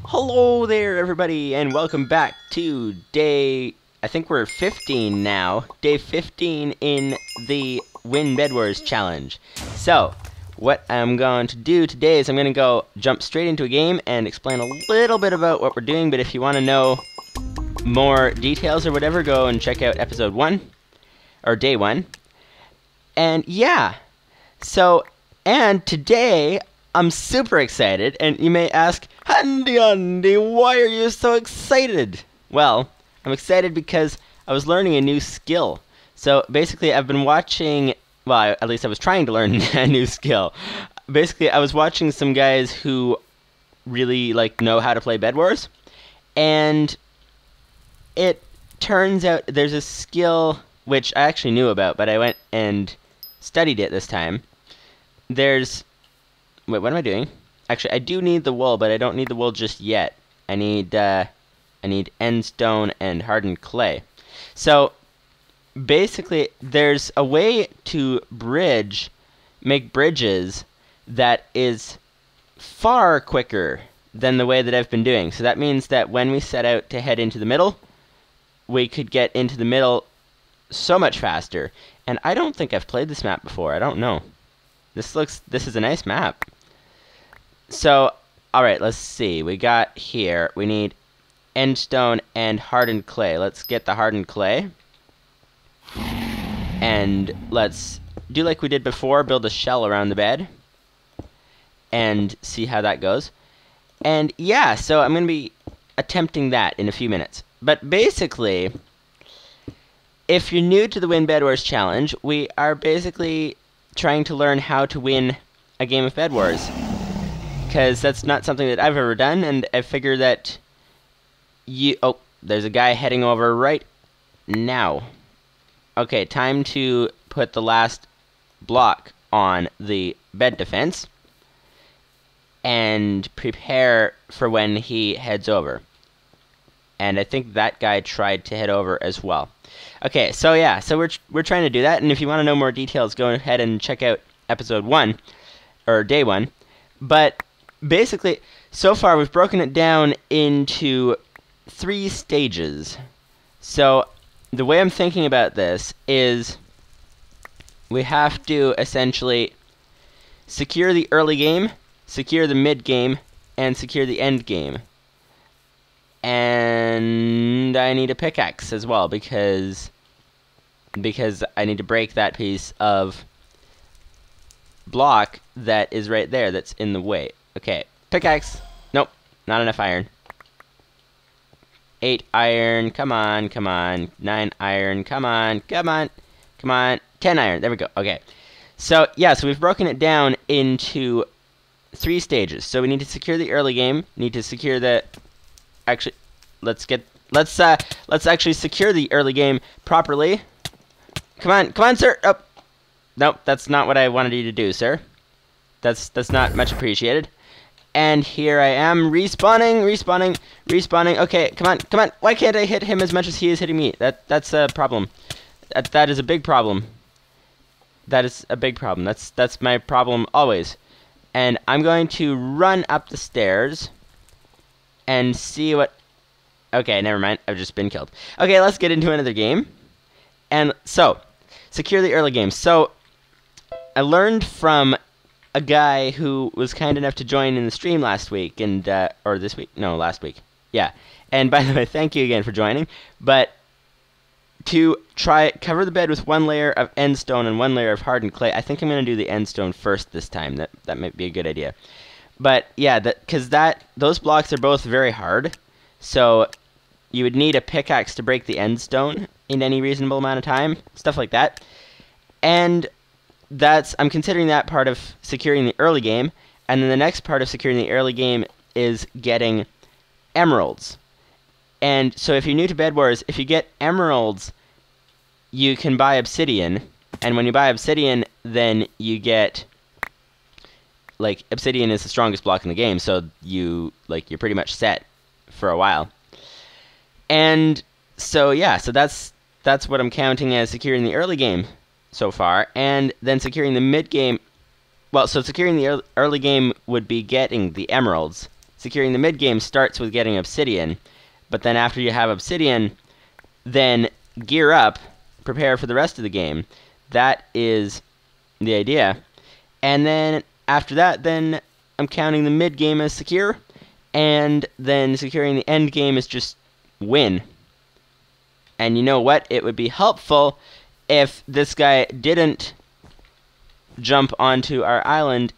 Hello there, everybody, and welcome back to day, I think we're 15 now, day 15 in the Win Bedwars challenge. So, what I'm going to do today is I'm going to jump straight into a game and explain a little bit about what we're doing, but if you want to know more details or whatever, go and check out episode 1, or day 1. And yeah, and today, I'm super excited, and you may ask, Andy, why are you so excited? Well, I'm excited because I was learning a new skill. So basically, I've been watching, well, at least I was trying to learn a new skill. Basically, I was watching some guys who really, know how to play Bedwars, and it turns out there's a skill which I actually knew about, but I went and studied it this time. Wait, what am I doing? Actually, I do need the wool, but I don't need the wool just yet. I need end stone and hardened clay. So, basically, there's a way to make bridges that is far quicker than the way that I've been doing. So that means that when we set out to head into the middle, we could get into the middle so much faster. And I don't think I've played this map before. I don't know. This is a nice map. So, alright, let's see. We got here, we need end stone and hardened clay. Let's get the hardened clay. And let's do like we did before, build a shell around the bed. And see how that goes. And yeah, so I'm going to be attempting that in a few minutes. But basically, if you're new to the Win Bedwars challenge, we are basically trying to learn how to win a game of Bedwars. Because that's not something that I've ever done, and I figure that oh, there's a guy heading over right now. Okay, time to put the last block on the bed defense and prepare for when he heads over. And I think that guy tried to head over as well. Okay, so yeah, so we're trying to do that, and if you want to know more details, go ahead and check out episode 1 or day 1. But basically, so far we've broken it down into 3 stages. So the way I'm thinking about this is we have to essentially secure the early game, secure the mid game, and secure the end game. And I need a pickaxe as well because I need to break that piece of block that is right there that's in the way. Okay, pickaxe. Nope, not enough iron. 8 iron, come on, come on. 9 iron, come on, come on, come on. 10 iron, there we go. Okay, so yeah, so we've broken it down into 3 stages. So we need to secure the early game. Need to secure the. Actually, let's actually secure the early game properly. Come on, sir. Oh, nope, that's not what I wanted you to do, sir. That's not much appreciated. And here I am, respawning. Okay, come on. Why can't I hit him as much as he is hitting me? That's a problem. That is a big problem. That is a big problem. That's my problem always. And I'm going to run up the stairs and see what. Okay, never mind. I've just been killed. Okay, let's get into another game. And so, secure the early game. So, I learned from a guy who was kind enough to join in the stream last week, and or this week? No, last week. Yeah. And by the way, thank you again for joining. But to cover the bed with 1 layer of end stone and 1 layer of hardened clay, I think I'm going to do the end stone first this time. That might be a good idea. But yeah, because those blocks are both very hard, so you would need a pickaxe to break the end stone in any reasonable amount of time, stuff like that. And I'm considering that part of securing the early game, and then the next part of securing the early game is getting emeralds. And so if you're new to Bedwars, if you get emeralds, you can buy obsidian, and when you buy obsidian, then you get, obsidian is the strongest block in the game, so you're pretty much set for a while. And so yeah, so that's what I'm counting as securing the early game so far, and then securing the mid game. Well, so securing the early game would be getting the emeralds, securing the mid-game starts with getting obsidian. But then after you have obsidian, then gear up, prepare for the rest of the game. That is the idea. And then after that, then I'm counting the mid-game as secure, and then securing the end game is just win. And you know what? It would be helpful if this guy didn't jump onto our island.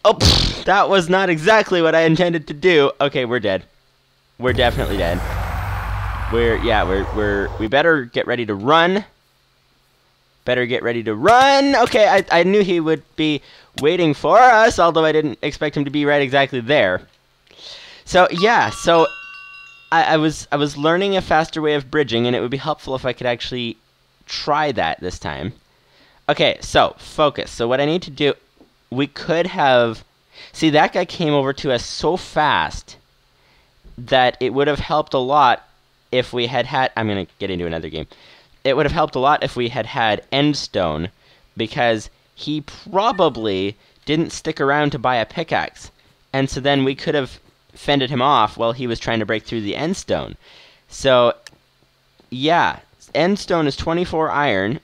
Oh, that was not exactly what I intended to do. Okay, we're dead. We're definitely dead. We better get ready to run. Better get ready to run. Okay, I knew he would be waiting for us, although I didn't expect him to be right exactly there. So yeah, so I was learning a faster way of bridging, and it would be helpful if I could actually try that this time. Okay, so focus. So what I need to do, we could have, see, that guy came over to us so fast that it would have helped a lot if we had, I'm gonna get into another game. It would have helped a lot if we had endstone, because he probably didn't stick around to buy a pickaxe, and so then we could have fended him off while he was trying to break through the endstone. So yeah, endstone is 24 iron,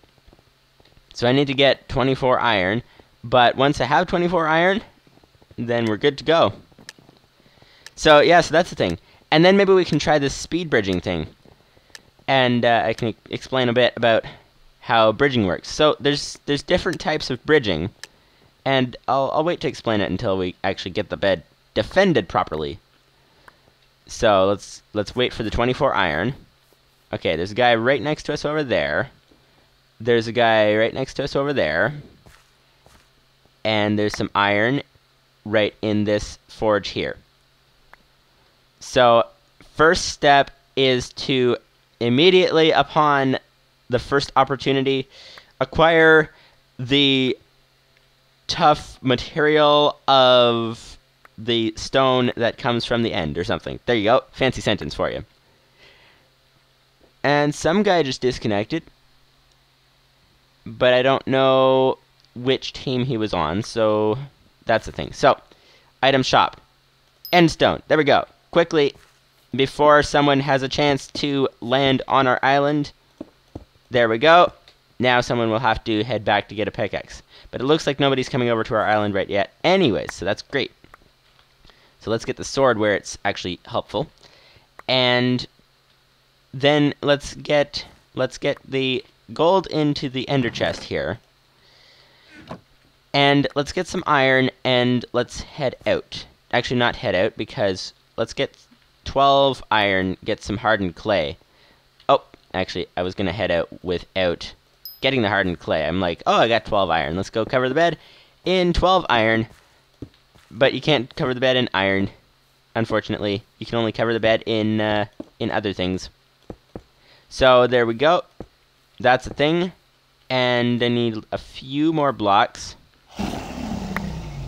so I need to get 24 iron, but once I have 24 iron, then we're good to go. So yeah, so that's the thing. And then maybe we can try this speed bridging thing. And I can explain a bit about how bridging works. So there's different types of bridging, and I'll wait to explain it until we actually get the bed defended properly. So let's wait for the 24 iron. Okay, there's a guy right next to us over there. There's a guy right next to us over there. And there's some iron right in this forge here. So first step is to immediately upon the first opportunity acquire the tough material of the stone that comes from the end or something. There you go. Fancy sentence for you. And some guy just disconnected, but I don't know which team he was on, so that's the thing. So, item shop. End stone. There we go. Quickly, before someone has a chance to land on our island. There we go. Now someone will have to head back to get a pickaxe. But it looks like nobody's coming over to our island right yet anyways, so that's great. So let's get the sword where it's actually helpful. And then let's get the gold into the ender chest here. And let's get some iron and let's head out. Actually, not head out, because let's get 12 iron, get some hardened clay. Oh, actually, I was going to head out without getting the hardened clay. I'm like, oh, I got 12 iron. Let's go cover the bed in 12 iron. But you can't cover the bed in iron, unfortunately. You can only cover the bed in other things. So there we go. That's a thing. And I need a few more blocks.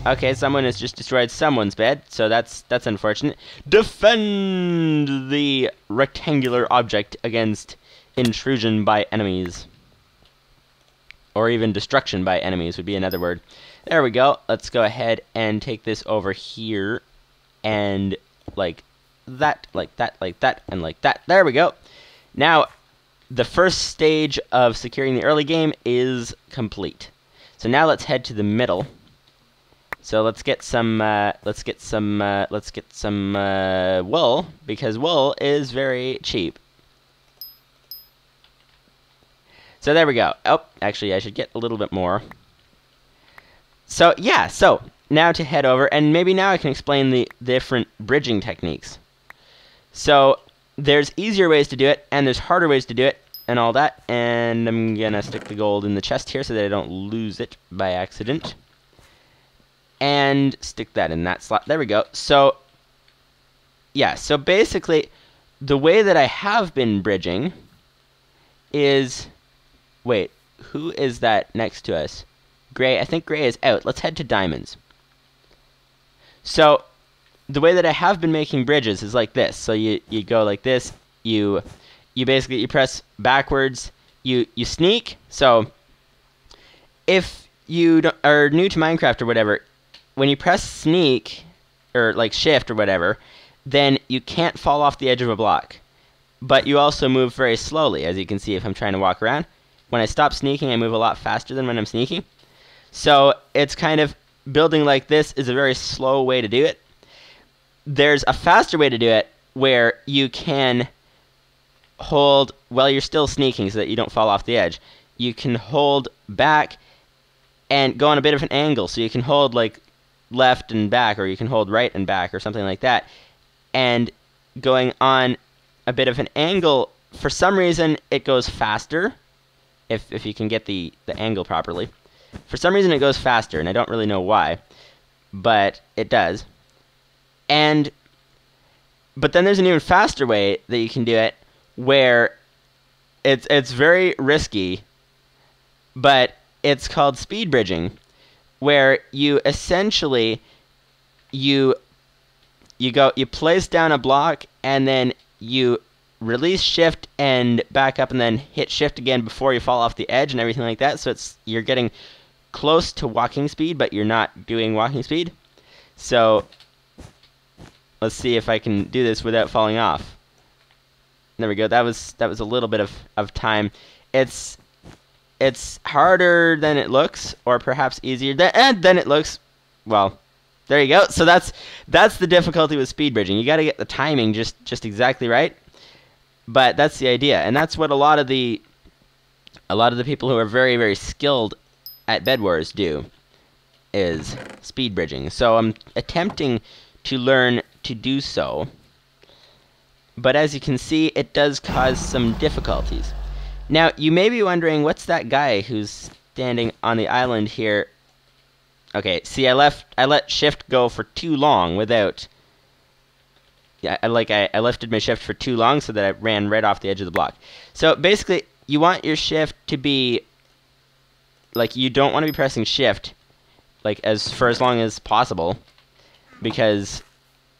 Okay, someone has just destroyed someone's bed, so that's unfortunate. Defend the rectangular object against intrusion by enemies. Or even destruction by enemies would be another word. There we go. Let's go ahead and take this over here. And like that, like that, like that, and like that. There we go. Now, the first stage of securing the early game is complete. So now let's head to the middle. So let's get some wool, because wool is very cheap. So there we go. Oh, actually, I should get a little bit more. So yeah, so now to head over, and maybe now I can explain the different bridging techniques. So there's easier ways to do it, and there's harder ways to do it, and all that. And I'm gonna stick the gold in the chest here so that I don't lose it by accident. And stick that in that slot. There we go. So, yeah, so basically, the way that I have been bridging is... Wait, who is that next to us? Gray. I think Gray is out. Let's head to diamonds. So, the way that I have been making bridges is like this. So you go like this. You basically press backwards. You sneak. So, if you are new to Minecraft or whatever, when you press sneak, or like shift or whatever, then you can't fall off the edge of a block. But you also move very slowly, as you can see if I'm trying to walk around. When I stop sneaking, I move a lot faster than when I'm sneaking. So it's kind of, building like this is a very slow way to do it. There's a faster way to do it where you can hold, while you're still sneaking so that you don't fall off the edge, you can hold back and go on a bit of an angle. So you can hold like left and back, or you can hold right and back, or something like that. And going on a bit of an angle, for some reason it goes faster, if you can get the angle properly. For some reason it goes faster, and I don't really know why, but it does. But then there's an even faster way that you can do it, where it's very risky, but it's called speed bridging, where you essentially you place down a block, and then you release shift and back up, and then hit shift again before you fall off the edge and everything like that. So you're getting close to walking speed, but you're not doing walking speed. So let's see if I can do this without falling off. There we go. That was a little bit of time. It's harder than it looks, or perhaps easier than it looks. Well, there you go. So that's the difficulty with speed bridging. You got to get the timing just exactly right. But that's the idea, and that's what a lot of the people who are very, very skilled at Bedwars do, is speed bridging. So I'm attempting to learn to do so, but as you can see, it does cause some difficulties. Now, you may be wondering, what's that guy who's standing on the island here? Okay, see, I let shift go for too long without... Yeah, I lifted my shift for too long so that I ran right off the edge of the block. So basically, you want your shift to be... Like, you don't want to be pressing shift like for as long as possible, because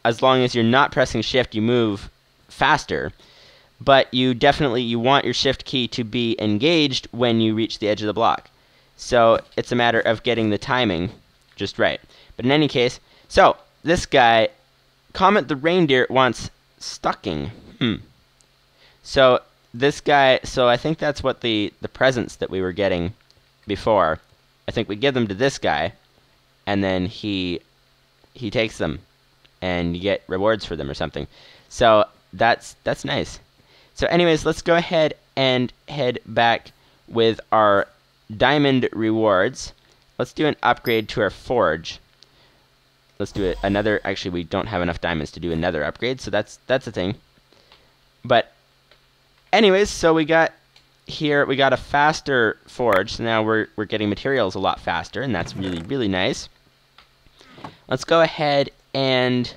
as long as you're not pressing shift, you move faster. But you want your shift key to be engaged when you reach the edge of the block. So it's a matter of getting the timing just right. But in any case, so this guy, Comet the Reindeer, wants stucking. So this guy, so I think that's what the presents that we were getting before, I think we give them to this guy, and then he takes them, and you get rewards for them or something. So that's nice. So anyways, let's go ahead and head back with our diamond rewards. Let's do an upgrade to our forge. Let's do it another. Actually, we don't have enough diamonds to do another upgrade, so that's a thing. But anyways, so we got a faster forge. So now we're getting materials a lot faster, and that's really, really nice. Let's go ahead and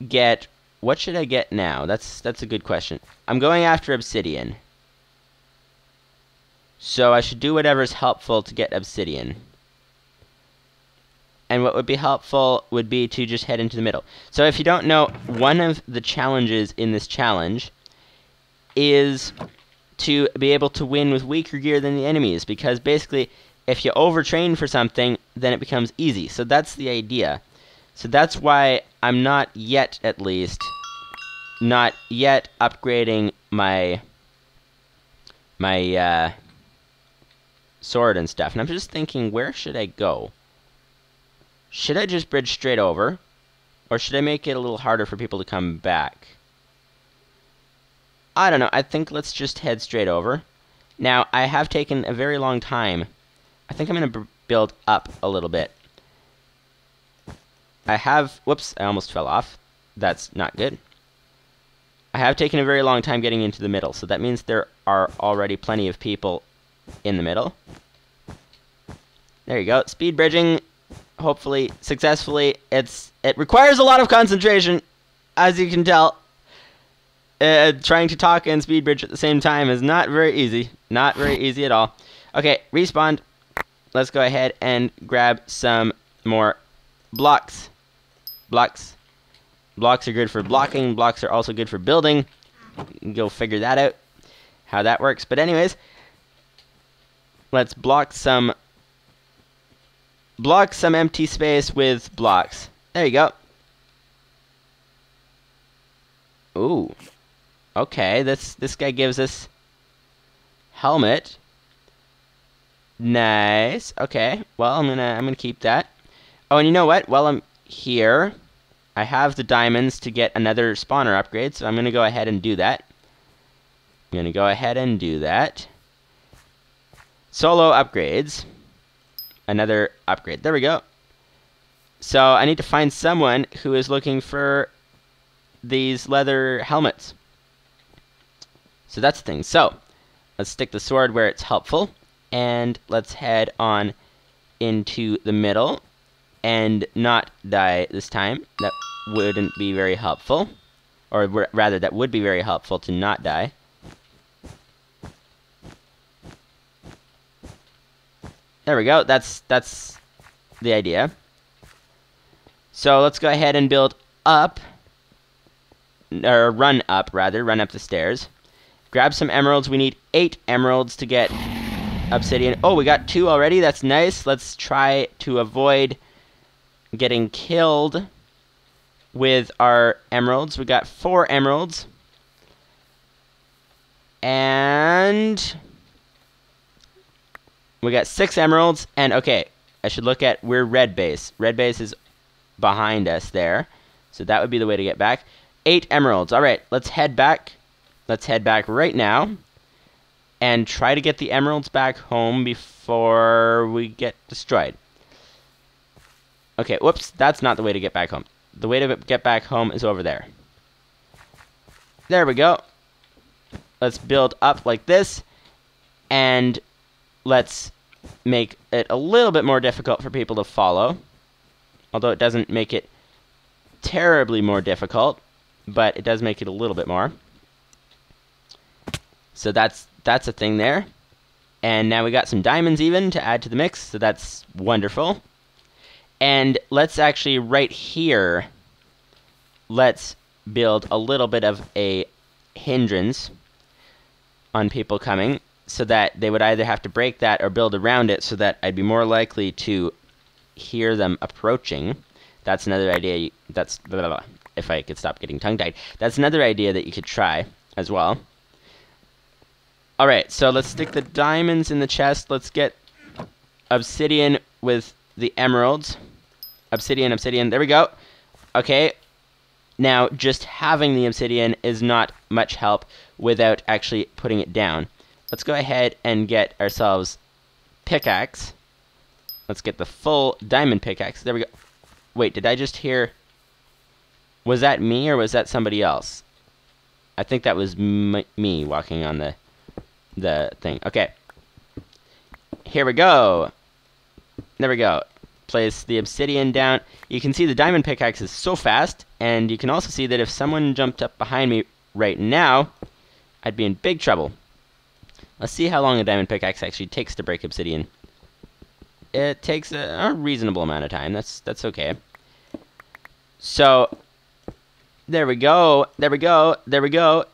get, what should I get now? That's a good question. I'm going after obsidian. So I should do whatever's helpful to get obsidian. And what would be helpful would be to just head into the middle. So if you don't know, one of the challenges in this challenge is to be able to win with weaker gear than the enemies, because basically if you overtrain for something, then it becomes easy. So that's the idea. So that's why I'm not yet, at least, not yet upgrading my sword and stuff. And I'm just thinking, where should I go? Should I just bridge straight over, or should I make it a little harder for people to come back? I don't know. I think let's just head straight over. Now, I have taken a very long time. I think I'm going to build up a little bit. Whoops, I almost fell off. That's not good. I have taken a very long time getting into the middle, so that means there are already plenty of people in the middle. There you go. Speed bridging, hopefully successfully. It requires a lot of concentration, as you can tell. Trying to talk and speed bridge at the same time is not very easy. Not very easy at all. Okay, respawn. Let's go ahead and grab some more blocks. Blocks are good for blocking. Blocks are also good for building. Go figure that out, how that works. But anyways, let's block some empty space with blocks. There you go. Ooh. Okay, this guy gives us helmet. Nice. Okay. Well, I'm gonna keep that. Oh, and you know what? While I'm here, I have the diamonds to get another spawner upgrade, so I'm gonna go ahead and do that. Solo upgrades. Another upgrade. There we go. So I need to find someone who is looking for these leather helmets. So that's the thing. So let's stick the sword where it's helpful, and let's head on into the middle and not die this time. That wouldn't be very helpful, or rather that would be very helpful to not die. There we go. That's the idea. So let's go ahead and build up, or run up the stairs. Grab some emeralds. We need 8 emeralds to get obsidian. Oh, we got 2 already. That's nice. Let's try to avoid getting killed with our emeralds. We got 4 emeralds. And we got 6 emeralds. And okay, I should look at, we're red base. Red base is behind us there. So that would be the way to get back. 8 emeralds. All right, let's head back. Let's head back right now and try to get the emeralds back home before we get destroyed. Okay, whoops, that's not the way to get back home. The way to get back home is over there. There we go. Let's build up like this, and let's make it a little bit more difficult for people to follow. Although it doesn't make it terribly more difficult, but it does make it a little bit more. So that's a thing there. And now we got some diamonds even to add to the mix, so that's wonderful. And let's actually, right here, let's build a little bit of a hindrance on people coming, so that they would either have to break that or build around it, so that I'd be more likely to hear them approaching. That's another idea. That's blah, blah, blah. If I could stop getting tongue-tied. That's another idea that you could try as well. Alright, so let's stick the diamonds in the chest. Let's get obsidian with the emeralds. Obsidian, obsidian. There we go. Okay. Now, just having the obsidian is not much help without actually putting it down. Let's go ahead and get ourselves pickaxe. Let's get the full diamond pickaxe. There we go. Wait, did I just hear... Was that me or was that somebody else? I think that was me walking on the thing. Okay. Here we go. There we go. Place the obsidian down. You can see the diamond pickaxe is so fast, and you can also see that if someone jumped up behind me right now, I'd be in big trouble. Let's see how long a diamond pickaxe actually takes to break obsidian. It takes a reasonable amount of time. That's okay. So, there we go. There we go. There we go.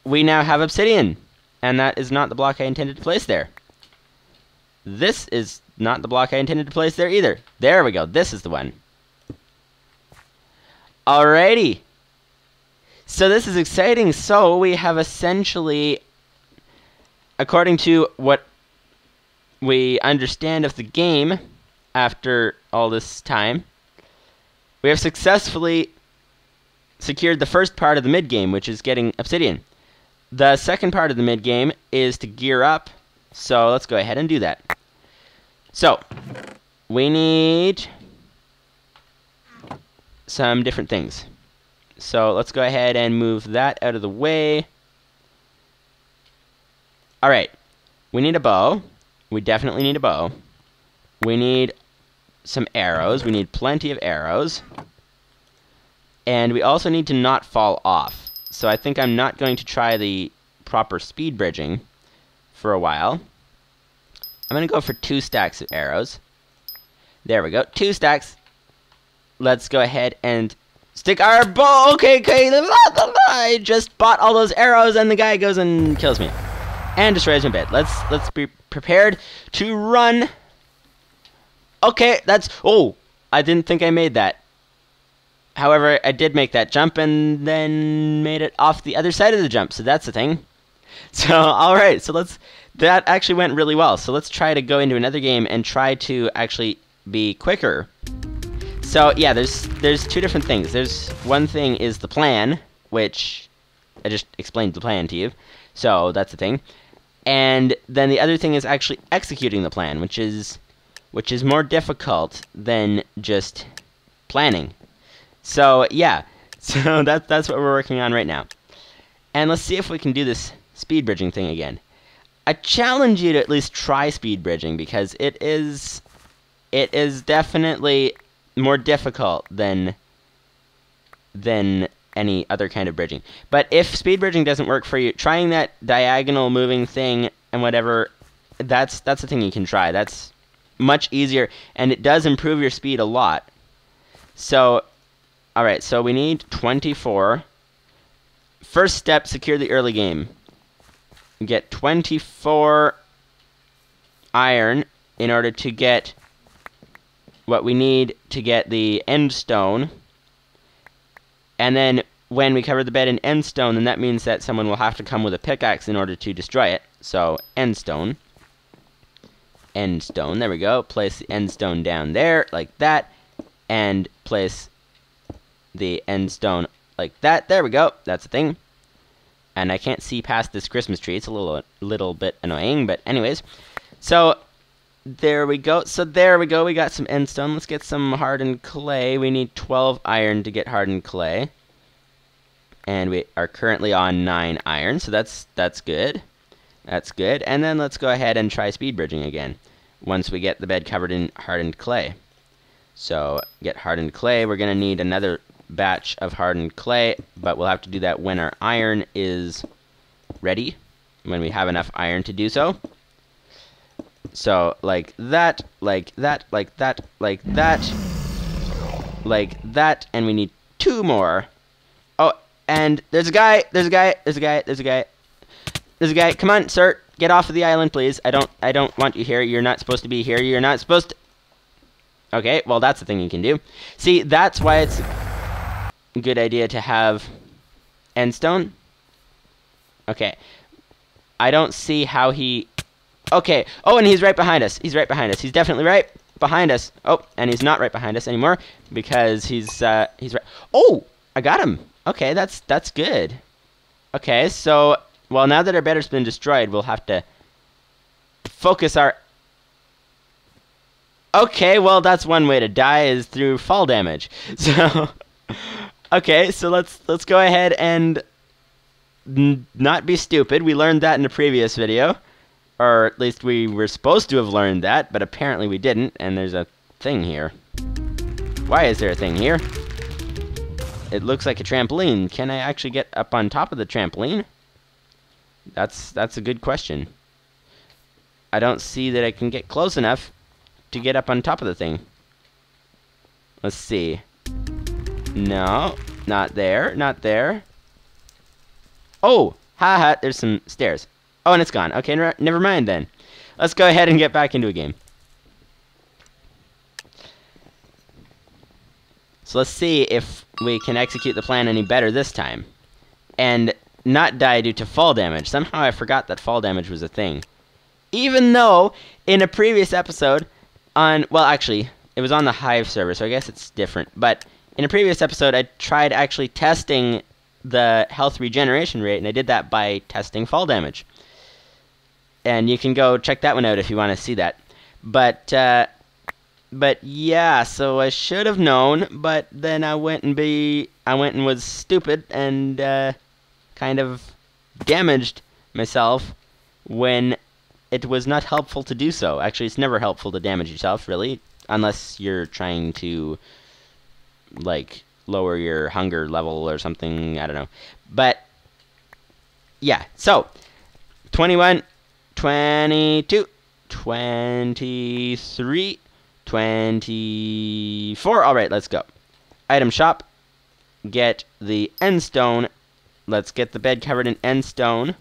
We now have obsidian. And that is not the block I intended to place there. This is not the block I intended to place there either. There we go. This is the one. Alrighty. So this is exciting. So we have essentially, according to what we understand of the game after all this time, we have successfully secured the first part of the mid-game, which is getting obsidian. The second part of the mid-game is to gear up, so let's go ahead and do that. So, we need some different things. So, let's go ahead and move that out of the way. Alright, we need a bow. We definitely need a bow. We need some arrows. We need plenty of arrows. And we also need to not fall off. So I think I'm not going to try the proper speed bridging for a while. I'm going to go for 2 stacks of arrows. There we go. 2 stacks. Let's go ahead and stick our bow. Okay. I just bought all those arrows and the guy goes and kills me. And destroys my bed. Let's be prepared to run. Okay, that's... Oh, I didn't think I made that. However, I did make that jump and then made it off the other side of the jump, so that's the thing. So, alright, so that actually went really well. So let's try to go into another game and try to actually be quicker. So, yeah, there's two different things. There's one thing is the plan, which I just explained the plan to you. So, that's the thing. And then the other thing is actually executing the plan, which is more difficult than just planning. So, yeah. So, that's what we're working on right now. And let's see if we can do this speed bridging thing again. I challenge you to at least try speed bridging, because it is definitely more difficult than any other kind of bridging. But if speed bridging doesn't work for you, trying that diagonal moving thing and whatever, that's the thing you can try. That's much easier, and it does improve your speed a lot. So, alright, so we need 24. First step, secure the early game. Get 24 iron in order to get what we need to get the end stone. And then when we cover the bed in end stone, then that means that someone will have to come with a pickaxe in order to destroy it. So, end stone. End stone, there we go. Place the end stone down there, like that. And place the end stone like that. There we go. That's the thing. And I can't see past this Christmas tree. It's a little bit annoying, but anyways. So, there we go. So there we go. We got some end stone. Let's get some hardened clay. We need 12 iron to get hardened clay. And we are currently on 9 iron, so that's good. That's good. And then let's go ahead and try speed bridging again once we get the bed covered in hardened clay. So, get hardened clay. We're going to need another batch of hardened clay, but we'll have to do that when our iron is ready, when we have enough iron to do so. So, like that, like that, like that, like that, like that, and we need 2 more. Oh, and there's a guy, there's a guy, there's a guy, there's a guy, there's a guy. Come on, sir, get off of the island, please. I don't want you here. You're not supposed to be here. You're not supposed to. Okay, well, that's the thing you can do. See, that's why it's a good idea to have end stone. Okay. I don't see how he... Okay. Oh, and he's right behind us. He's right behind us. He's definitely right behind us. Oh, and he's not right behind us anymore because he's right... Oh! I got him. Okay, that's good. Okay, so... Well, now that our bed's been destroyed, we'll have to focus our... Okay, well, that's one way to die, is through fall damage. So, okay, so let's go ahead and not be stupid. We learned that in a previous video, or at least we were supposed to have learned that, but apparently we didn't, and there's a thing here. Why is there a thing here? It looks like a trampoline. Can I actually get up on top of the trampoline? That's a good question. I don't see that I can get close enough to get up on top of the thing. Let's see. No, not there, not there. Oh, haha, there's some stairs. Oh, and it's gone. Okay, never mind then. Let's go ahead and get back into a game. So let's see if we can execute the plan any better this time. And not die due to fall damage. Somehow I forgot that fall damage was a thing. Even though, in a previous episode, well, actually, it was on the Hive server, so I guess it's different. But in a previous episode, I tried actually testing the health regeneration rate, and I did that by testing fall damage. And you can go check that one out if you want to see that. But yeah, so I should have known, but then I went and was stupid and kind of damaged myself when it was not helpful to do so. Actually, it's never helpful to damage yourself, really, unless you're trying to, like, lower your hunger level or something, I don't know. But, yeah, so, 21, 22, 23, 24, alright, let's go. Item shop, get the end stone, let's get the bed covered in end stone,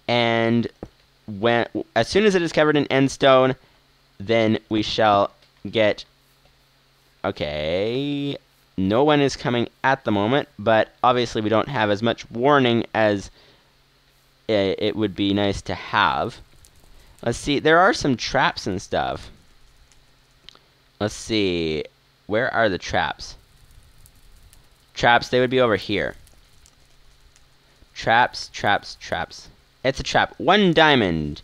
and as soon as it is covered in end stone, then we shall get... Okay... No one is coming at the moment, but obviously we don't have as much warning as it would be nice to have. Let's see, there are some traps and stuff. Let's see, where are the traps? Traps, they would be over here. Traps, traps, traps. It's a trap. 1 diamond.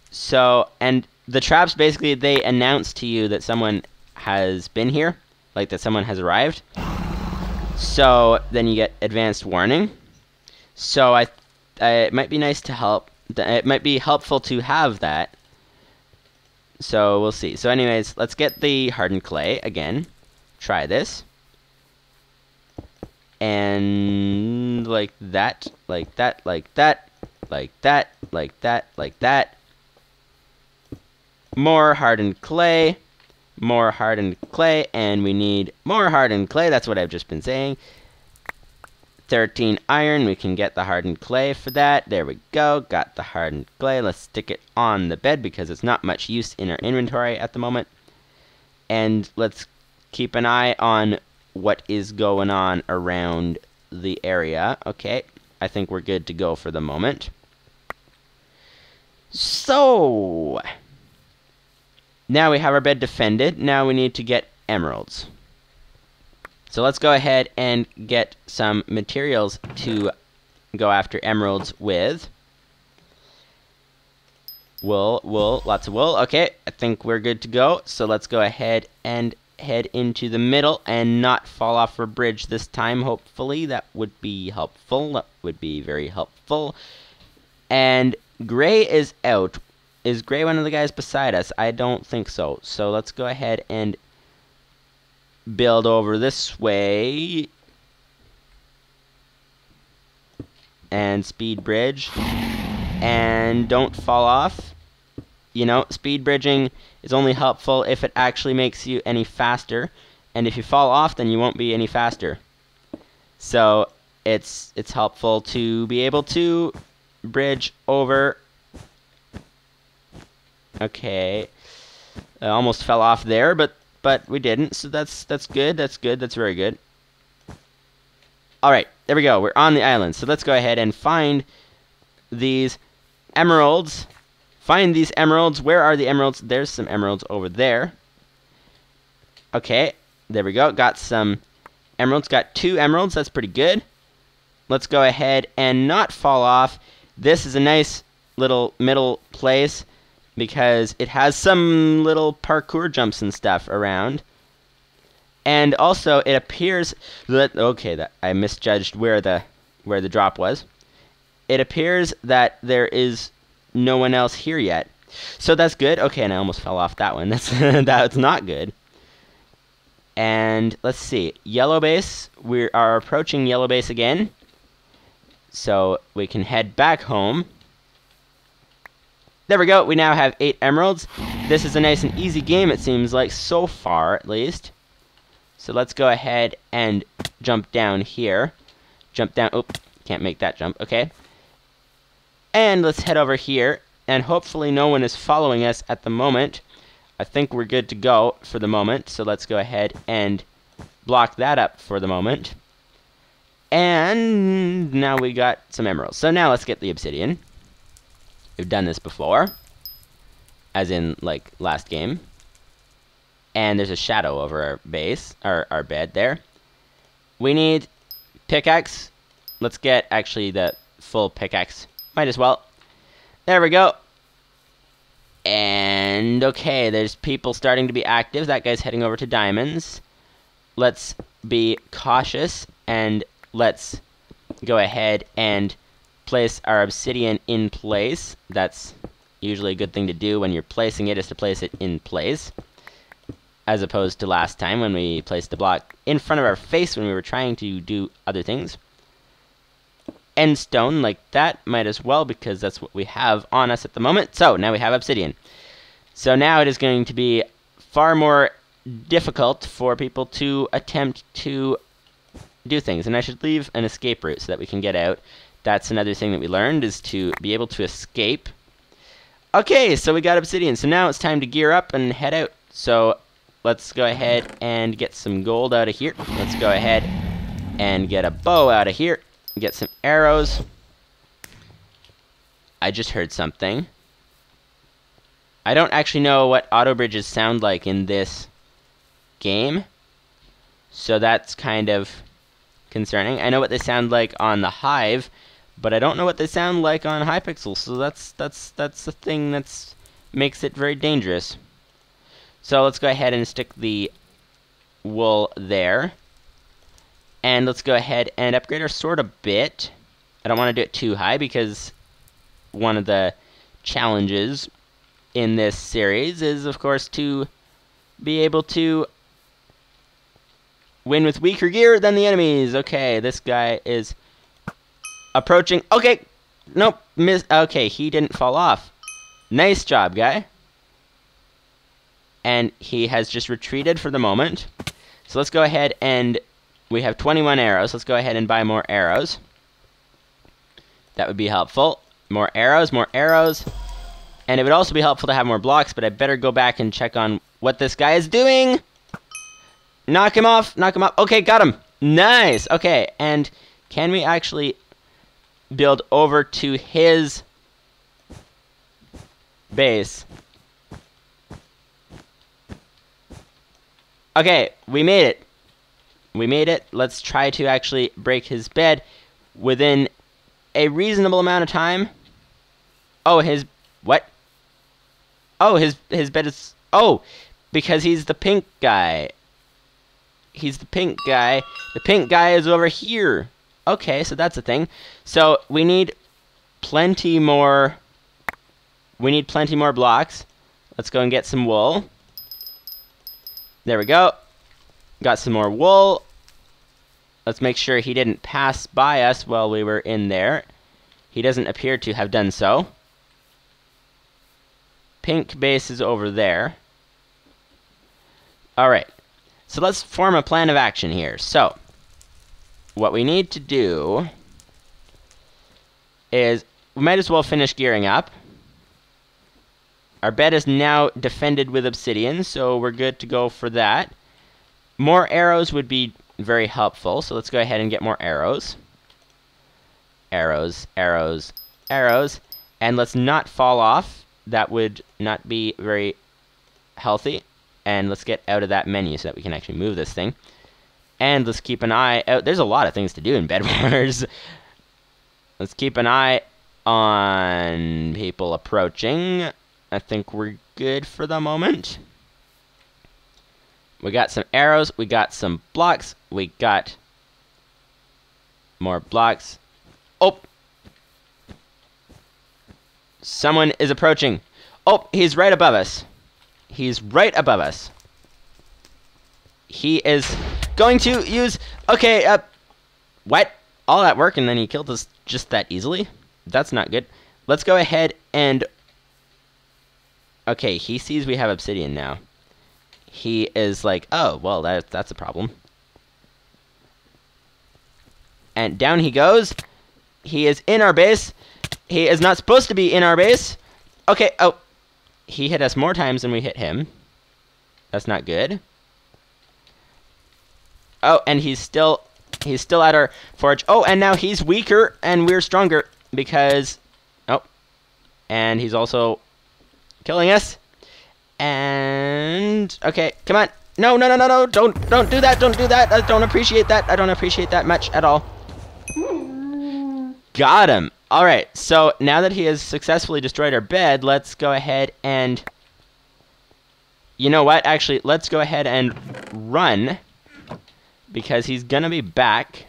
So, and the traps, basically, they announce to you that someone has been here. Like, that someone has arrived. So, then you get advanced warning. So, it might be nice to help. It might be helpful to have that. So, we'll see. So, anyways, let's get the hardened clay again. Try this. And like that, like that, like that, like that, like that, like that. More hardened clay, more hardened clay, and we need more hardened clay. That's what I've just been saying. 13 iron, we can get the hardened clay for that. There we go, got the hardened clay. Let's stick it on the bed because it's not much use in our inventory at the moment. And let's keep an eye on what is going on around the area. Okay, I think we're good to go for the moment. So, now we have our bed defended. Now we need to get emeralds. So let's go ahead and get some materials to go after emeralds with. Wool, wool, lots of wool. Okay, I think we're good to go. So let's go ahead and head into the middle and not fall off our bridge this time, hopefully. That would be helpful. That would be very helpful. And Gray is out. Is Gray one of the guys beside us? I don't think so. So let's go ahead and build over this way. And speed bridge. And don't fall off. You know, speed bridging is only helpful if it actually makes you any faster. And if you fall off, then you won't be any faster. So it's helpful to be able to bridge over. Okay. I almost fell off there, but we didn't. So that's good. That's good. That's very good. All right, there we go. We're on the island. So let's go ahead and find these emeralds. Find these emeralds. Where are the emeralds? There's some emeralds over there. Okay, there we go. Got some emeralds. Got 2 emeralds. That's pretty good. Let's go ahead and not fall off. This is a nice little middle place because it has some little parkour jumps and stuff around. And also, it appears that... Okay, that I misjudged where the drop was. It appears that there is no one else here yet. So that's good. Okay, and I almost fell off that one. That's not good. And let's see. Yellow base. We are approaching yellow base again. So we can head back home. There we go. We now have 8 emeralds. This is a nice and easy game, it seems like, so far at least. So let's go ahead and jump down here. Jump down. Oop, can't make that jump. Okay. And let's head over here, and hopefully no one is following us at the moment. I think we're good to go for the moment, so let's go ahead and block that up for the moment. And now we got some emeralds. So now let's get the obsidian. We've done this before, as in, like, last game. And there's a shadow over our base, our bed there. We need pickaxe. Let's get, actually, the full pickaxe. Might as well. There we go. And, okay, there's people starting to be active. That guy's heading over to diamonds. Let's be cautious, and let's go ahead and place our obsidian in place. That's usually a good thing to do when you're placing it, is to place it in place. As opposed to last time when we placed the block in front of our face when we were trying to do other things. End stone like that, might as well, because that's what we have on us at the moment. So now we have obsidian. So now it is going to be far more difficult for people to attempt to do things. And I should leave an escape route so that we can get out. That's another thing that we learned, is to be able to escape. Okay, so we got obsidian. So now it's time to gear up and head out. So let's go ahead and get some gold out of here. Let's go ahead and get a bow out of here. Get some arrows. I just heard something. I don't actually know what auto bridges sound like in this game, so that's kind of concerning. I know what they sound like on the Hive, but I don't know what they sound like on Hypixel, so that's the thing that makes it very dangerous. So let's go ahead and stick the wool there. And let's go ahead and upgrade our sword a bit. I don't want to do it too high because one of the challenges in this series is, of course, to be able to win with weaker gear than the enemies. Okay, this guy is approaching. Okay, nope, miss. Okay, he didn't fall off. Nice job, guy. And he has just retreated for the moment. So let's go ahead and we have 21 arrows. Let's go ahead and buy more arrows. That would be helpful. More arrows, more arrows. And it would also be helpful to have more blocks, but I better go back and check on what this guy is doing. Knock him off, knock him off. Okay, got him. Nice. Okay, and can we actually build over to his base? Okay, we made it. We made it. Let's try to actually break his bed within a reasonable amount of time. Oh, his... what? Oh, his bed is... oh, because he's the pink guy. He's the pink guy. The pink guy is over here. Okay, so that's a thing. So we need plenty more... we need plenty more blocks. Let's go and get some wool. There we go. Got some more wool. Let's make sure he didn't pass by us while we were in there. He doesn't appear to have done so. Pink base is over there. Alright. So let's form a plan of action here. So, what we need to do is we might as well finish gearing up. Our bed is now defended with obsidian, so we're good to go for that. More arrows would be very helpful, so let's go ahead and get more arrows. Arrows, arrows, arrows. And let's not fall off. That would not be very healthy. And let's get out of that menu so that we can actually move this thing. And let's keep an eye out. There's a lot of things to do in Bedwars. Let's keep an eye on people approaching. I think we're good for the moment. We got some arrows. We got some blocks. We got more blocks. Oh! Someone is approaching. Oh, he's right above us. He's right above us. He is going to use... okay, what? All that work and then he killed us just that easily? That's not good. Let's go ahead and... okay, he sees we have obsidian now. He is like, oh, well, that's a problem. And down he goes. He is in our base. He is not supposed to be in our base. Okay, oh. He hit us more times than we hit him. That's not good. Oh, and he's still at our forge. Oh, and now he's weaker and we're stronger because... oh. And he's also killing us. And... okay, come on. No, no, no, no, no. Don't do that. Don't do that. I don't appreciate that. I don't appreciate that much at all. Got him. Alright, so now that he has successfully destroyed our bed, let's go ahead and... you know what? Actually, let's go ahead and run. Because he's gonna be back.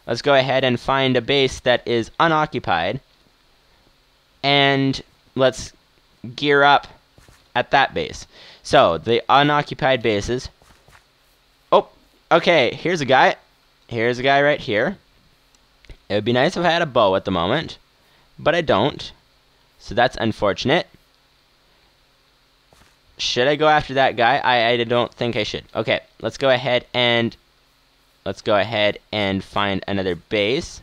Let's go ahead and find a base that is unoccupied. And let's gear up at that base. So, the unoccupied bases. Oh, okay, here's a guy. Here's a guy right here. It would be nice if I had a bow at the moment, but I don't. So that's unfortunate. Should I go after that guy? I don't think I should. Okay, let's go ahead and find another base.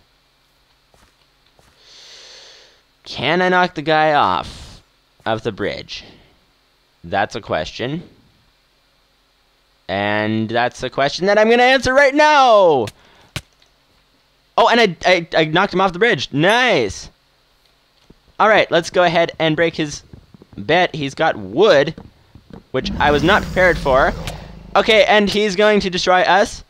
Can I knock the guy off of the bridge? That's a question. And that's a question that I'm going to answer right now. Oh, and I knocked him off the bridge. Nice. All right, let's go ahead and break his bed. He's got wood, which I was not prepared for. Okay, and he's going to destroy us.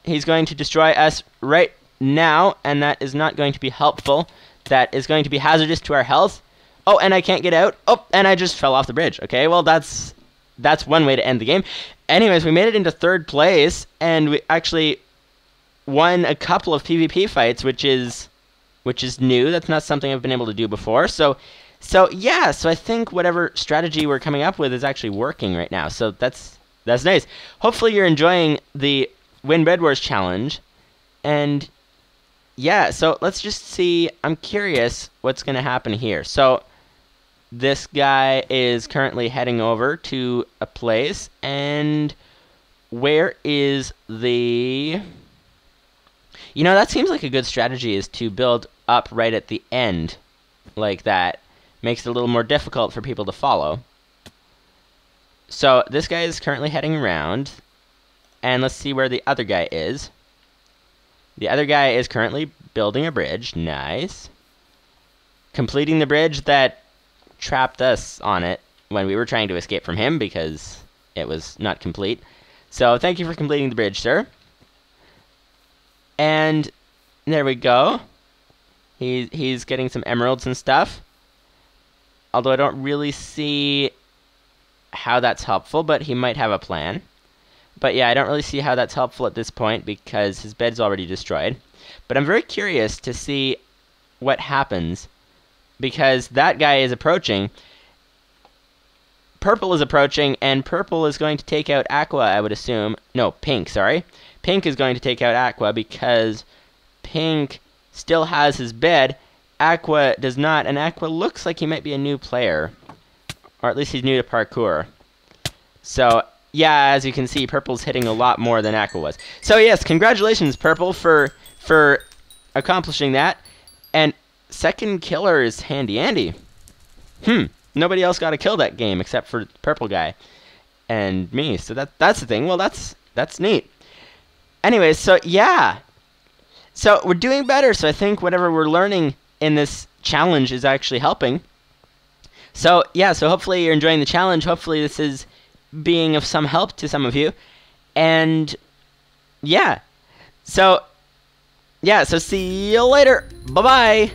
He's going to destroy us right now, and that is not going to be helpful. That is going to be hazardous to our health. Oh, and I can't get out. Oh, and I just fell off the bridge. Okay, well, that's one way to end the game. Anyways, we made it into 3rd place, and we actually won a couple of PvP fights, which is new. That's not something I've been able to do before. So yeah, so I think whatever strategy we're coming up with is actually working right now. So that's nice. Hopefully you're enjoying the Win Bedwars challenge. And yeah, so let's just see. I'm curious what's going to happen here. So this guy is currently heading over to a place, and where is the... You know, that seems like a good strategy, is to build up right at the end like that. Makes it a little more difficult for people to follow. So this guy is currently heading around, and let's see where the other guy is. The other guy is currently building a bridge. Nice. Completing the bridge that trapped us on it when we were trying to escape from him because it was not complete. So thank you for completing the bridge, sir. And there we go. He's getting some emeralds and stuff. Although I don't really see how that's helpful, but he might have a plan. But yeah, I don't really see how that's helpful at this point because his bed's already destroyed. But I'm very curious to see what happens because that guy is approaching. Purple is approaching, and purple is going to take out Aqua, I would assume. No, pink, sorry. Pink is going to take out Aqua because pink still has his bed. Aqua does not, and Aqua looks like he might be a new player. Or at least he's new to parkour. So, yeah, as you can see, purple's hitting a lot more than Aqua was. So yes, congratulations, purple, for accomplishing that. And second killer is Handy Andy. Nobody else got a kill that game except for the purple guy and me. So that's the thing. Well, that's neat. Anyways, so yeah. So we're doing better. So I think whatever we're learning in this challenge is actually helping. So yeah, so hopefully you're enjoying the challenge. Hopefully this is being of some help to some of you. And yeah. So yeah, so see you later. Bye-bye.